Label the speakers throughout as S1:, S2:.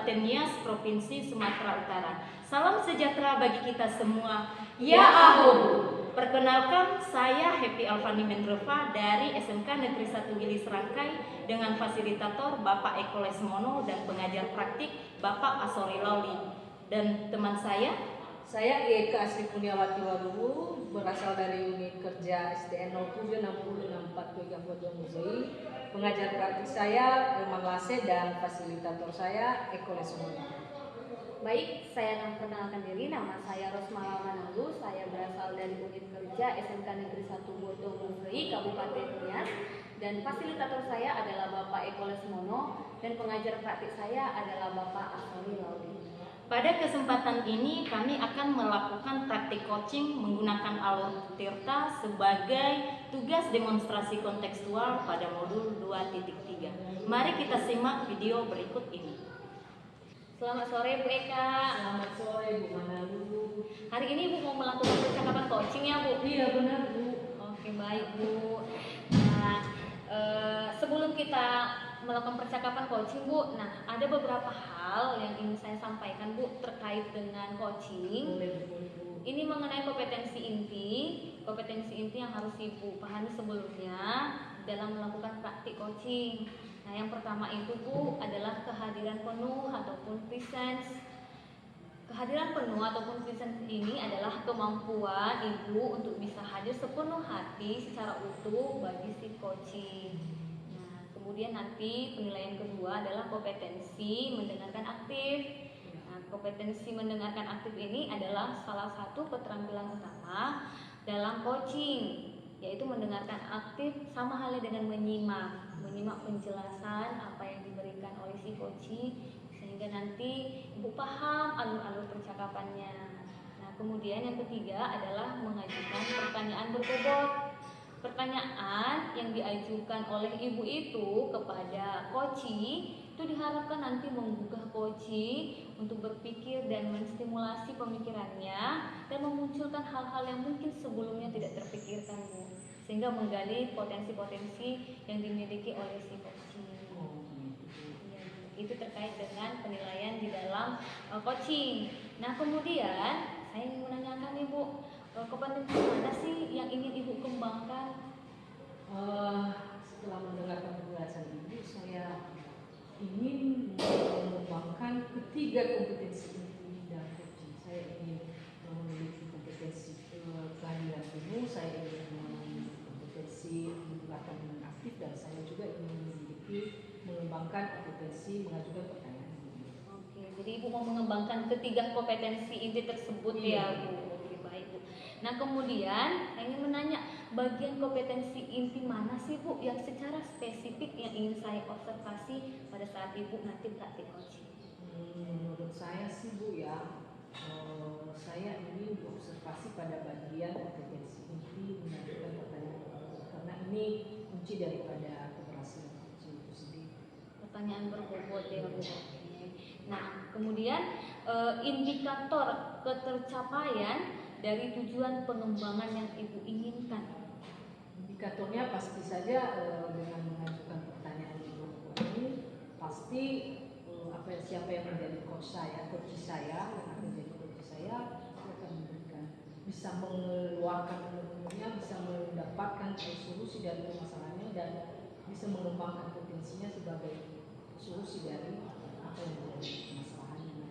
S1: Kabupaten Nias, Provinsi Sumatera Utara. Salam sejahtera bagi kita semua. Ya Aho. Perkenalkan, saya Happy Alfani Mendrova dari SMK Negeri 1 Gili Serangkai dengan fasilitator Bapak Eko Lesmono dan pengajar praktik Bapak Asori Lauli. Dan teman saya
S2: Eka Asri Punyawati Waluhu, berasal dari unit kerja SDN 076064 Musei. Pengajar praktik saya Irman Lase dan fasilitator saya Eko Lesmono.
S3: Baik, saya akan perkenalkan diri. Nama saya Rosmala Manalu. Saya berasal dari unit kerja SMK Negeri 1 Boto Musei, Kabupaten Nias. Dan fasilitator saya adalah Bapak Eko Lesmono dan pengajar praktik saya adalah Bapak Asori Lauli.
S1: pada kesempatan ini kami akan melakukan praktik coaching menggunakan alur Tirta sebagai tugas demonstrasi kontekstual pada modul 2.3. Mari kita simak video berikut ini.
S3: Selamat sore Bu Eka.
S2: Selamat sore Bu Manalu.
S3: Hari ini Bu mau melakukan percakapan coaching ya Bu?
S2: Iya benar Bu.
S3: Oke baik Bu. Nah, sebelum kita melakukan percakapan coaching Bu, nah ada beberapa hal yang ingin saya sampaikan Bu terkait dengan coaching.
S2: Boleh Bu.
S3: Ini mengenai kompetensi inti yang harus Ibu pahami sebelumnya dalam melakukan praktik coaching. Nah, yang pertama itu Bu adalah kehadiran penuh ataupun presence. Kehadiran penuh ataupun presence ini adalah kemampuan Ibu untuk bisa hadir sepenuh hati secara utuh bagi si coaching. Nah, kemudian nanti penilaian kedua adalah kompetensi mendengarkan aktif. Nah, kompetensi mendengarkan aktif ini adalah salah satu keterampilan utama dalam coaching, yaitu mendengarkan aktif sama halnya dengan menyimak penjelasan apa yang diberikan oleh si coaching sehingga nanti Ibu paham alur-alur percakapannya. Nah, kemudian yang ketiga adalah mengajukan pertanyaan berbobot. Pertanyaan yang diajukan oleh Ibu itu kepada coaching itu diharapkan nanti menggugah coaching untuk berpikir dan menstimulasi pemikirannya dan memunculkan hal-hal yang mungkin sebelumnya tidak terpikirkan Bu, sehingga menggali potensi-potensi yang dimiliki oleh si coaching. Ya, itu terkait dengan penilaian di dalam coaching. Nah, kemudian saya ingin menanyakan Ibu, kompetensi mana sih yang ingin Ibu kembangkan?
S2: Setelah mendengarkan penjelasan Ibu, saya ingin mengembangkan ketiga kompetensi inti dalam coaching. Saya ingin memiliki kompetensi kehadiran penuh, saya ingin memiliki kompetensi mendengarkan dengan aktif, dan saya juga ingin mengembangkan kompetensi mengajukan pertanyaan.
S3: Oke, jadi Ibu mau mengembangkan ketiga kompetensi inti tersebut ya Bu. Oke, baik Bu. Nah, kemudian saya ingin menanya, bagian kompetensi inti mana sih Bu yang secara spesifik yang ingin saya observasi pada saat Ibu nanti praktik coaching?
S2: Menurut saya sih Bu ya, saya ingin diobservasi pada bagian kompetensi inti mengajukan pertanyaan, karena ini kunci daripada keberhasilan coaching itu sendiri.
S3: Pertanyaan berbobot ya Bu. Nah, kemudian indikator ketercapaian dari tujuan pengembangan yang Ibu inginkan.
S2: Indikatornya pasti saja dengan mengajukan pertanyaan Ibu ini pasti siapa yang menjadi coach saya yang akan menjadi coach saya akan memberikan, bisa mengeluarkan ilmunya, bisa mendapatkan solusi dari masalahnya, dan bisa mengembangkan potensinya sebagai solusi dari apa yang menjadi masalahnya.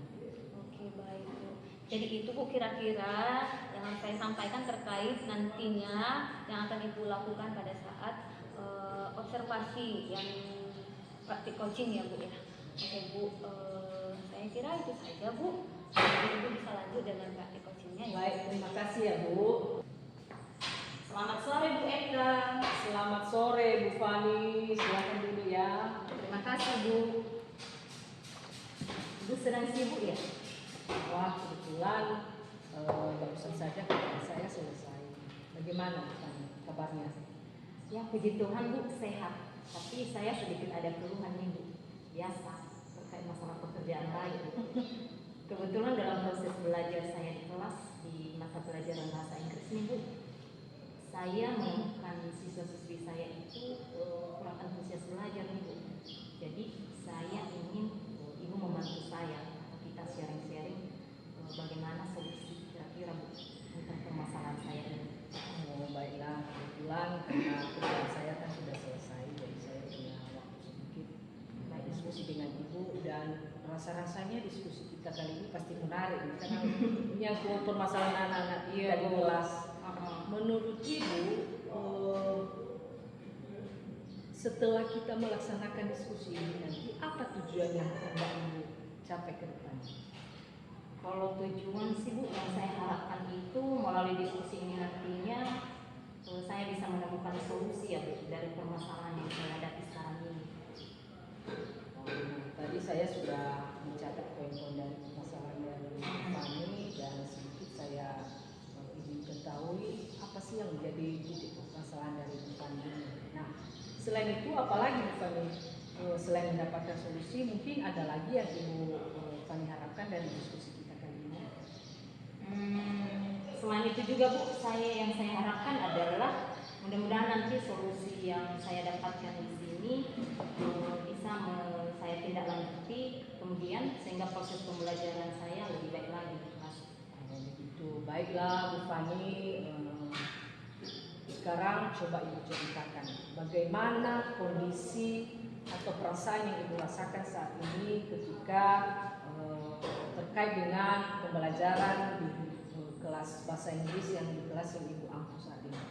S3: Oke, baik Bu. Jadi itu Bu kira-kira yang saya sampaikan terkait nantinya yang akan Ibu lakukan pada saat observasi yang praktik coaching ya Bu ya. Oke Bu, saya kira itu saja Bu. Jadi Ibu bisa lanjut dengan praktik coachingnya ya.
S2: Baik, terima kasih ya Bu.
S1: Selamat sore Bu Eka.
S2: Selamat sore Bu Fani, silakan dulu ya.
S1: Terima kasih Bu. Ibu sedang sibuk ya?
S2: Wah, kebetulan barusan saja kerjaan saya selesai. Bagaimana Bu Fani kabarnya?
S1: Ya, puji Tuhan Bu, sehat. Tapi saya sedikit ada keluhan nih Bu. Biasa, terkait masalah pekerjaan lain. Kebetulan dalam proses belajar saya di kelas di mata pelajaran bahasa Inggris nih Bu, saya menemukan siswa-siswi saya itu kurang antusias belajar nih Bu. Jadi saya ingin Ibu membantu saya atau kita sharing-sharing bagaimana solusi kira-kira Bu tentang permasalahan saya ini.
S2: Oh, baiklah, kebetulan karena kerjaan saya kan sudah selesai, jadi saya punya waktu sedikit diskusi dengan Ibu, dan rasa-rasanya diskusi kita kali ini pasti menarik karena menyangkut permasalahan anak-anak
S1: Iya,
S2: di
S1: Bu.
S2: kelas. Menurut Ibu, setelah kita melaksanakan diskusi ini nanti apa tujuan yang hendak Ibu capai ke depan?
S1: Kalau tujuan sih Bu yang saya harapkan itu melalui diskusi ini nantinya saya bisa menemukan solusi ya Bu dari permasalahan yang saya hadapi sekarang ini.
S2: Tadi saya sudah mencatat poin-poin dari permasalahan dari Fani, dan sedikit saya ingin ketahui apa sih yang menjadi titik permasalahan dari Fani ini. Nah, selain itu apalagi Bu Fani, selain mendapatkan solusi, mungkin ada lagi yang Ibu Fani harapkan dari diskusi kita kali ini?
S1: Selain itu juga Bu, yang saya harapkan adalah mudah-mudahan nanti solusi yang saya dapatkan di sini bisa saya tindak lanjuti kemudian sehingga proses pembelajaran saya lebih baik lagi.
S2: Begitu, baiklah Bu Fani. Sekarang coba Ibu ceritakan bagaimana kondisi atau perasaan yang Ibu rasakan saat ini ketika terkait dengan pembelajaran di kelas bahasa Inggris yang di kelas yang Ibu ampu saat ini.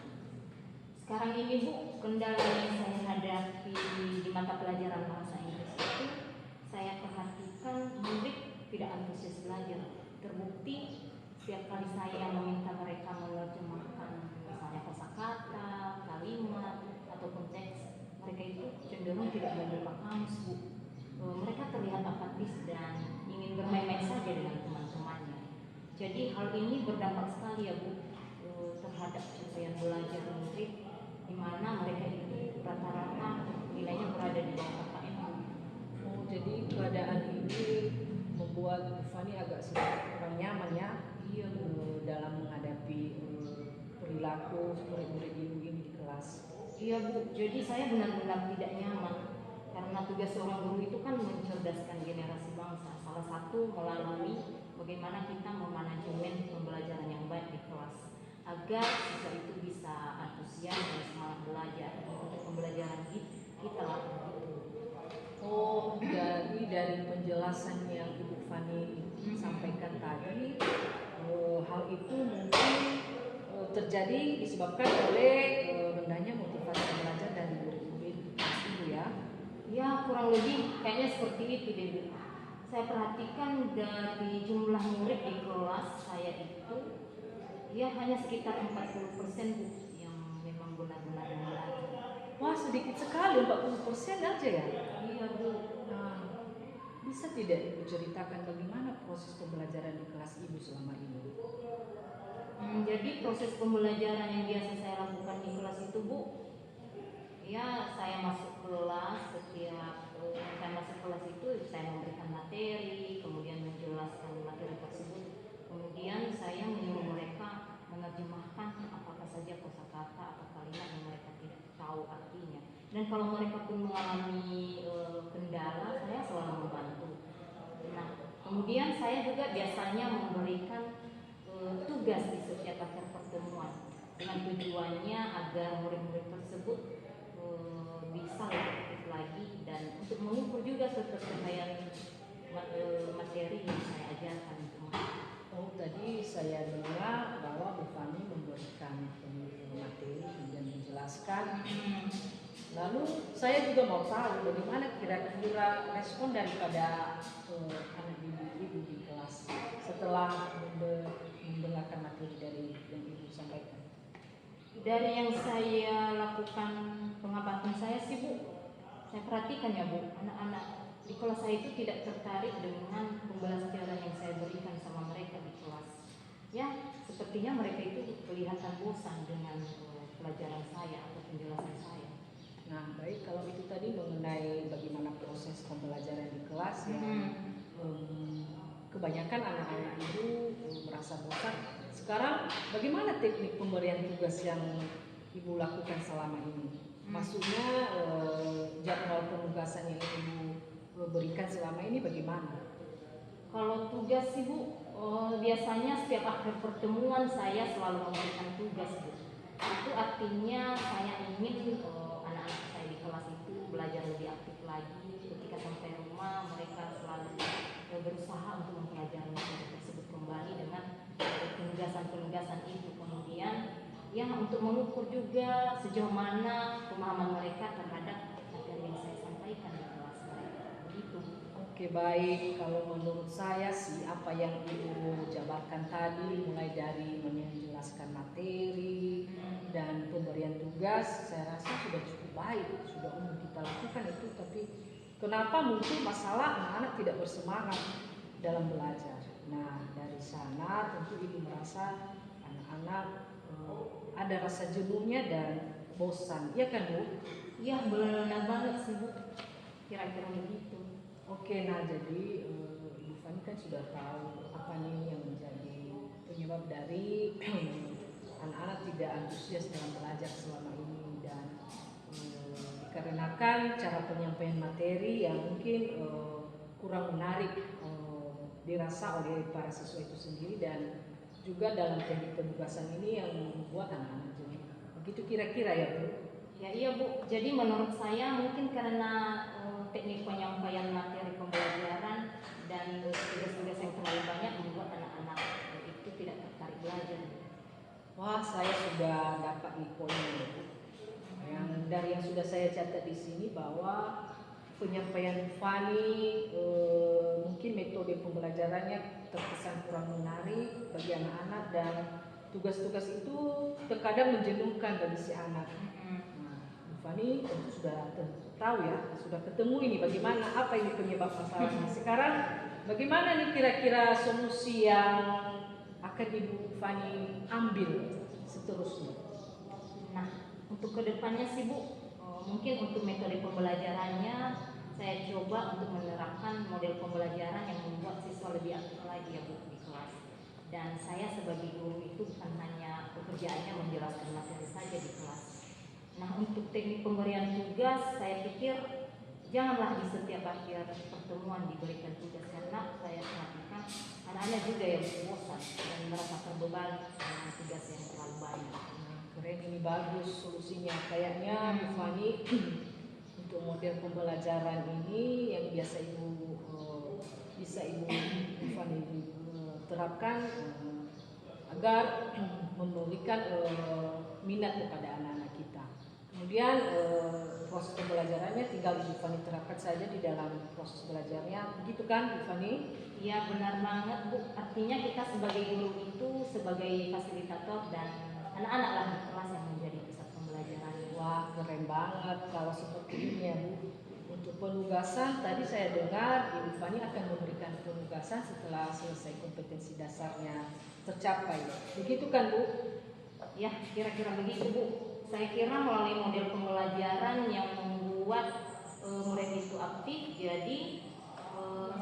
S1: Sekarang ini Bu, kendala yang saya hadapi di mata pelajaran bahasa Inggris itu saya perhatikan murid tidak antusias belajar. Terbukti setiap kali saya meminta mereka menerjemahkan misalnya kosakata, kalimat ataupun teks, mereka itu cenderung tidak menerima kamus Bu. Mereka terlihat apatis dan ingin bermain-main saja dengan teman-temannya. Jadi hal ini berdampak sekali ya Bu terhadap capaian belajar murid, di mana mereka ini rata-rata nilainya berada di bawah KKM.
S2: Oh, jadi keadaan ini membuat Bu Fani agak sedikit kurang nyaman ya.
S1: Iya Bu.
S2: Dalam menghadapi perilaku murid-murid Ibu ini di kelas.
S1: Iya Bu, jadi saya benar-benar tidak nyaman karena tugas seorang guru itu kan mencerdaskan generasi bangsa. Salah satu melalui bagaimana kita memanajemen pembelajaran yang baik di kelas agar siswa itu bisa antusias dan semangat belajar untuk pembelajaran kita lah.
S2: Oh, jadi dari penjelasan yang Ibu Fani sampaikan tadi, hal itu mungkin terjadi disebabkan oleh rendahnya motivasi belajar dari murid-murid Ibu ya?
S1: Ya kurang lebih kayaknya seperti itu deh Bu. Saya perhatikan dari jumlah murid di kelas saya itu ya hanya sekitar 40% Bu yang memang benar-benar belajar.
S2: Wah, sedikit sekali, 40% aja ya?
S1: Iya Bu.
S2: Nah, bisa tidak Ibu ceritakan bagaimana proses pembelajaran di kelas Ibu selama ini?
S1: Jadi proses pembelajaran yang biasa saya lakukan di kelas itu Bu, ya saya masuk kelas, setiap saya masuk kelas itu saya memberikan materi, kemudian menjelaskan materi tersebut, kemudian saya menyuruh mereka menerjemahkan apakah saja kosakata atau kalimat yang mereka tidak tahu artinya. Dan kalau mereka pun mengalami kendala, saya selalu membantu. Nah, kemudian saya juga biasanya memberikan tugas di setiap akhir pertemuan dengan tujuannya agar murid-murid tersebut bisa lebih aktif lagi dan untuk mengukur juga ketercapaian materi yang saya ajarkan.
S2: Oh, tadi saya dengar bahwa Bu Fani memberikan materi dan menjelaskan. Lalu saya juga mau tahu bagaimana kira-kira respon daripada anak didik Ibu di kelas setelah mendengarkan materi dari yang Ibu sampaikan.
S1: Dari yang saya lakukan pengamatan saya sih Bu, saya perhatikan ya Bu, anak-anak di kelas saya itu tidak tertarik dengan pembelajaran yang saya berikan sama mereka di kelas. Ya, sepertinya mereka itu kelihatan bosan dengan pelajaran saya atau penjelasan saya.
S2: Nah, baik, kalau itu tadi mengenai bagaimana proses pembelajaran di kelas ya. Kebanyakan anak-anak itu merasa bosan. Sekarang bagaimana teknik pemberian tugas yang Ibu lakukan selama ini? Maksudnya jadwal penugasan yang Ibu berikan selama ini bagaimana?
S1: Kalau tugas sih Bu, biasanya setiap akhir pertemuan saya selalu memberikan tugas Bu. Itu artinya saya ingin anak-anak saya di kelas itu belajar lebih aktif lagi. Ketika sampai rumah mereka selalu berusaha untuk mempelajari materi tersebut kembali dengan penugasan-penugasan itu. Kemudian ya untuk mengukur juga sejauh mana pemahaman mereka terhadap materi yang saya sampaikan di kelas mereka. Begitu.
S2: Oke, baik. Kalau menurut saya sih apa yang Ibu jabarkan tadi, mulai dari menjelaskan materi dan pemberian tugas, saya rasa sudah cukup baik, sudah umum kita lakukan itu. Tapi kenapa muncul masalah anak-anak tidak bersemangat dalam belajar? Nah, dari sana tentu Ibu merasa anak-anak ada rasa jenuhnya dan bosan, ya kan Bu?
S1: Iya benar banget sih Bu, kira-kira begitu.
S2: Oke, nah jadi Ibu Fani kan sudah tahu apa nih yang menjadi penyebab dari anak-anak tidak antusias dalam belajar selama ini, dan dikarenakan cara penyampaian materi yang mungkin kurang menarik dirasa oleh para siswa itu sendiri, dan juga dalam teknik penugasan ini yang membuat anak-anak jenuh. Begitu kira-kira ya Bu?
S1: Ya iya Bu, jadi menurut saya mungkin karena teknik penyampaian materi pembelajaran dan tugas-tugas yang terlalu banyak membuat anak-anak itu tidak tertarik belajar.
S2: Wah, saya sudah dapat nih poinnya Bu. Yang dari yang sudah saya catat di sini bahwa penyampaian Fani mungkin metode pembelajarannya terkesan kurang menarik bagi anak-anak, dan tugas-tugas itu terkadang menjenuhkan bagi si anak. Fani tentu sudah tahu ya, sudah ketemu ini bagaimana, apa ini penyebab masalahnya. Sekarang bagaimana nih kira-kira solusi yang akan Ibu Fani ambil seterusnya?
S1: Nah, untuk kedepannya sih Bu, mungkin untuk metode pembelajarannya saya coba untuk menerapkan model pembelajaran yang membuat siswa lebih aktif lagi ya Bu di kelas. Dan saya sebagai guru itu bukan hanya pekerjaannya menjelaskan materi saja di kelas. Nah, untuk teknik pemberian tugas, saya pikir janganlah di setiap akhir pertemuan diberikan tugas, karena saya perhatikan anak-anak juga yang bosan dan merasa terbebani dengan tugas yang terlalu banyak.
S2: Keren, ini bagus solusinya. Kayaknya Bu Fani untuk model pembelajaran ini yang biasa Ibu Fani terapkan agar memberikan minat kepada anak-anak kita. Kemudian proses pembelajarannya tinggal Ibu Fani terapkan saja di dalam proses belajarnya, begitu kan Bu Fani?
S1: Iya benar banget Bu, artinya kita sebagai guru itu sebagai fasilitator dan anak-anak lah di kelas yang menjadi pusat pembelajaran.
S2: Wah, keren banget kalau seperti ini ya Bu. Untuk penugasan tadi saya dengar Ibu Fani akan memberikan penugasan setelah selesai kompetensi dasarnya tercapai, begitu kan Bu?
S1: Ya kira-kira begitu Bu. Saya kira melalui model pembelajaran yang membuat murid itu aktif, jadi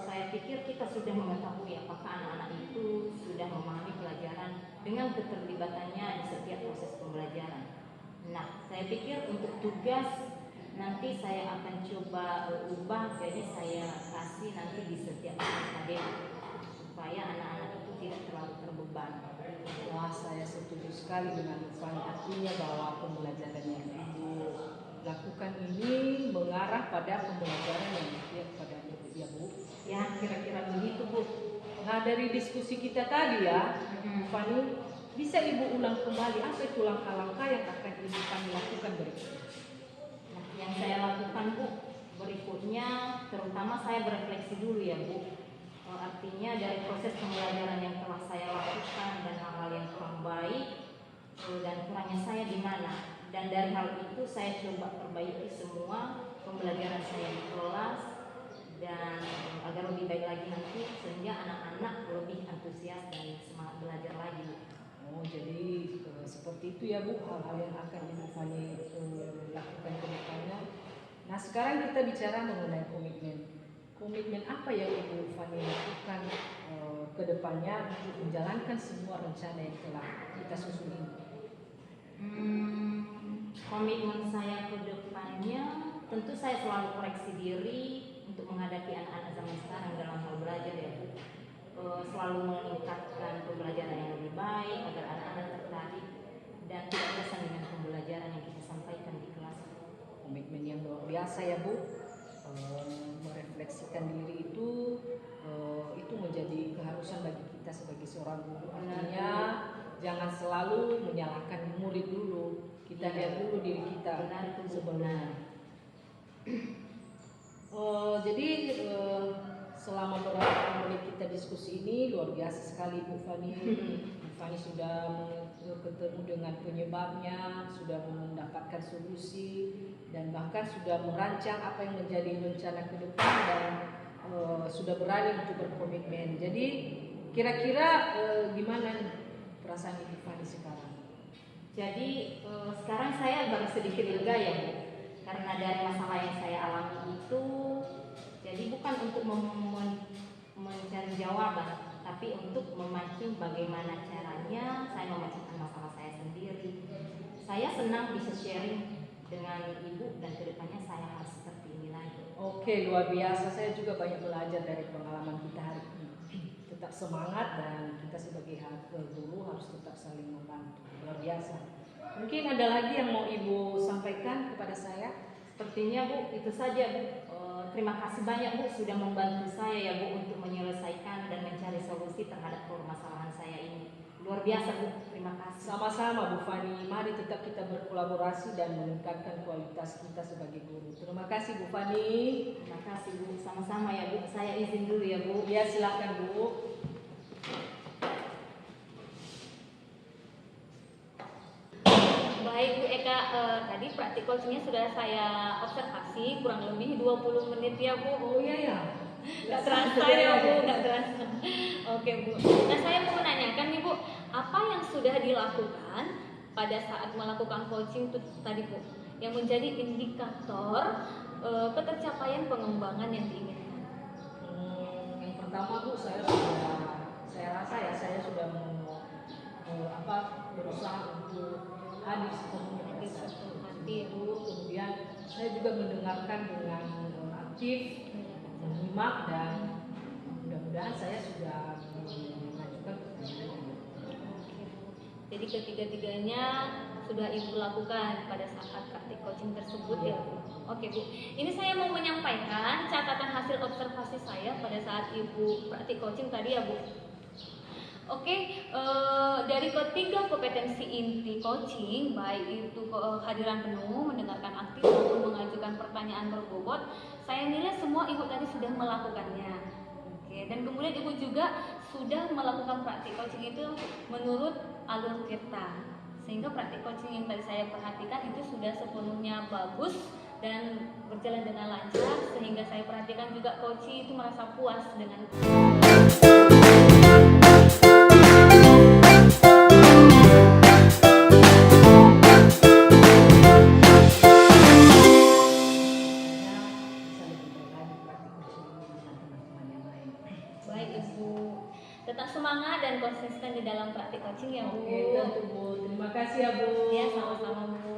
S1: saya pikir kita sudah mengetahui apakah anak-anak itu sudah memahami pelajaran dengan keterlibatannya di setiap proses pembelajaran. Nah, saya pikir untuk tugas nanti saya akan coba ubah, jadi saya kasih nanti di setiap KKD supaya anak-anak itu tidak terlalu terbebani.
S2: Wah, saya setuju sekali dengan Bu Fani. Artinya bahwa pembelajaran yang Ibu lakukan ini mengarah pada pembelajaran yang berpihak pada murid ya Bu.
S1: Ya, kira-kira begitu Bu.
S2: Nah, dari diskusi kita tadi ya, Bu Fani, bisa Ibu ulang kembali apa itu langkah-langkah yang akan Ibu Fani lakukan berikutnya?
S1: Nah, yang saya lakukan Bu berikutnya, terutama saya berefleksi dulu ya Bu. Artinya dari proses pembelajaran yang telah saya lakukan dan hal-hal yang kurang baik dan kurangnya saya di mana, dan dari hal itu saya coba perbaiki semua pembelajaran saya di kelas dan agar lebih baik lagi nanti sehingga anak-anak lebih antusias dan semangat belajar lagi.
S2: Oh, jadi seperti itu ya Bu, hal-hal yang akan Ibu Fani lakukan ke depannya. Nah, sekarang kita bicara mengenai komitmen. Komitmen apa yang Ibu Fani lakukan ke depannya untuk menjalankan semua rencana yang telah kita susun ini?
S1: Komitmen saya ke depannya tentu saya selalu koreksi diri untuk menghadapi anak-anak zaman sekarang dalam hal belajar ya Bu. Selalu meningkatkan pembelajaran yang lebih baik agar anak-anak tertarik dan tidak bosan dengan pembelajaran yang kita sampaikan di kelas.
S2: Komitmen yang luar biasa ya Bu. Merefleksikan diri itu menjadi keharusan bagi kita sebagai seorang guru. Artinya jangan selalu menyalahkan murid dulu. Kita lihat dulu diri kita sebelumnya. Jadi selama beberapa menit kita diskusi ini luar biasa sekali Bu Fani. Bu Fani sudah ketemu dengan penyebabnya, sudah mendapatkan solusi, dan bahkan sudah merancang apa yang menjadi rencana ke depan dan sudah berani untuk berkomitmen. Jadi kira-kira gimana nih perasaan Ibu Fani sekarang?
S1: Jadi sekarang saya baru sedikit lega ya Bu, karena dari masalah yang saya alami itu, jadi bukan untuk mencari jawaban, tapi untuk memancing bagaimana caranya saya memecahkan masalah saya sendiri. Saya senang bisa sharing dengan Ibu dan kedepannya saya harus seperti ini lagi.
S2: Oke, luar biasa. Saya juga banyak belajar dari pengalaman kita hari ini. Tetap semangat dan kita sebagai guru harus tetap saling membantu. Luar biasa. Mungkin ada lagi yang mau Ibu sampaikan kepada saya?
S1: Sepertinya Bu, itu saja Bu. Terima kasih banyak Bu sudah membantu saya ya Bu untuk menyelesaikan dan mencari solusi terhadap permasalahan saya ini. Luar biasa Bu, terima kasih.
S2: Sama-sama Bu Fani, mari tetap kita berkolaborasi dan meningkatkan kualitas kita sebagai guru. Terima kasih Bu Fani.
S1: Terima kasih Bu, sama-sama ya Bu. Saya izin dulu ya Bu.
S2: Ya silakan Bu.
S3: Baik Bu Eka, tadi praktik coachingnya sudah saya observasi kurang lebih 20 menit ya Bu.
S2: Oh iya ya.
S3: Nggak terasa ya Bu, nggak terasa. Oke Bu. Nah saya mau menanyakan nih Bu, apa yang sudah dilakukan pada saat melakukan coaching itu tadi Bu, yang menjadi indikator ketercapaian pengembangan yang diinginkan?
S2: Yang pertama Bu, saya rasa ya saya sudah berusaha untuk hadir sepenuhnya pada saat itu. Kemudian saya juga mendengarkan dengan aktif, menyimak, dan mudah-mudahan saya sudah mengajukan pertanyaan.
S3: Jadi ketiga-tiganya sudah Ibu lakukan pada saat praktik coaching tersebut ya Bu. Oke Bu, ini saya mau menyampaikan catatan hasil observasi saya pada saat Ibu praktik coaching tadi ya Bu. Oke, dari ketiga kompetensi inti coaching, baik itu kehadiran penuh, mendengarkan aktif, maupun mengajukan pertanyaan berbobot, saya nilai semua Ibu tadi sudah melakukannya. Oke, dan kemudian Ibu juga sudah melakukan praktik coaching itu menurut alur kita, sehingga praktik coaching yang tadi saya perhatikan itu sudah sepenuhnya bagus dan berjalan dengan lancar, sehingga saya perhatikan juga coaching itu merasa puas dengan tetap semangat dan konsisten di dalam praktik coaching ya Bu.
S2: Oke, tentu Bu. Terima kasih ya Bu.
S3: Ya, sama-sama Bu.